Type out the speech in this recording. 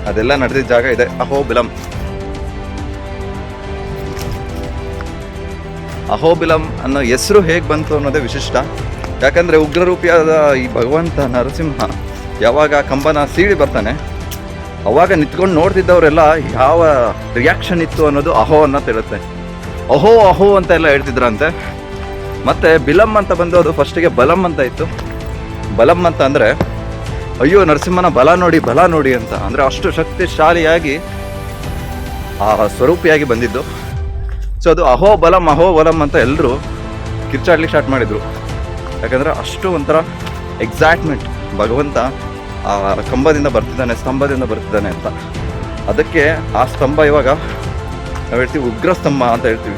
ಅದೆಲ್ಲ ನಡೆದಿದ್ದ ಜಾಗ ಇದೆ ಅಹೋಬಿಲಂ. ಅಹೋಬಿಲಂ ಅನ್ನೋ ಹೆಸರು ಹೇಗೆ ಬಂತು ಅನ್ನೋದೇ ವಿಶಿಷ್ಟ. ಯಾಕಂದರೆ ಉಗ್ರರೂಪಿಯಾದ ಈ ಭಗವಂತ ನರಸಿಂಹ ಯಾವಾಗ ಕಂಬನ ಸೀಳಿ ಬರ್ತಾನೆ ಅವಾಗ ನಿಂತ್ಕೊಂಡು ನೋಡ್ತಿದ್ದವರೆಲ್ಲ ಯಾವ ರಿಯಾಕ್ಷನ್ ಇತ್ತು ಅನ್ನೋದು ಅಹೋ ಅನ್ನೋ ಹೇಳುತ್ತೆ. ಅಹೋ ಅಹೋ ಅಂತ ಎಲ್ಲ ಹೇಳ್ತಿದ್ರಂತೆ. ಮತ್ತು ಬಿಲಂ ಅಂತ ಬಂದು ಅದು ಫಸ್ಟಿಗೆ ಬಲಂ ಅಂತ ಇತ್ತು. ಬಲಂ ಅಂತ ಅಂದರೆ ಅಯ್ಯೋ ನರಸಿಂಹನ ಬಲ ನೋಡಿ ಅಂತ, ಅಂದರೆ ಅಷ್ಟು ಶಕ್ತಿಶಾಲಿಯಾಗಿ ಆ ಸ್ವರೂಪಿಯಾಗಿ ಬಂದಿದ್ದು. ಸೊ ಅದು ಅಹೋ ಬಲಂ ಅಂತ ಎಲ್ಲರೂ ಕಿರ್ಚಾಡ್ಲಿಕ್ಕೆ ಸ್ಟಾರ್ಟ್ ಮಾಡಿದರು. ಯಾಕಂದರೆ ಅಷ್ಟು ಒಂಥರ ಎಕ್ಸೈಟ್ಮೆಂಟ್, ಭಗವಂತ ಆ ಕಂಬದಿಂದ ಬರ್ತಿದ್ದಾನೆ, ಸ್ತಂಭದಿಂದ ಬರ್ತಿದ್ದಾನೆ ಅಂತ. ಅದಕ್ಕೆ ಆ ಸ್ತಂಭ ಇವಾಗ ನಾವು ಹೇಳ್ತೀವಿ ಉಗ್ರ ಸ್ತಂಭ ಅಂತ ಹೇಳ್ತೀವಿ.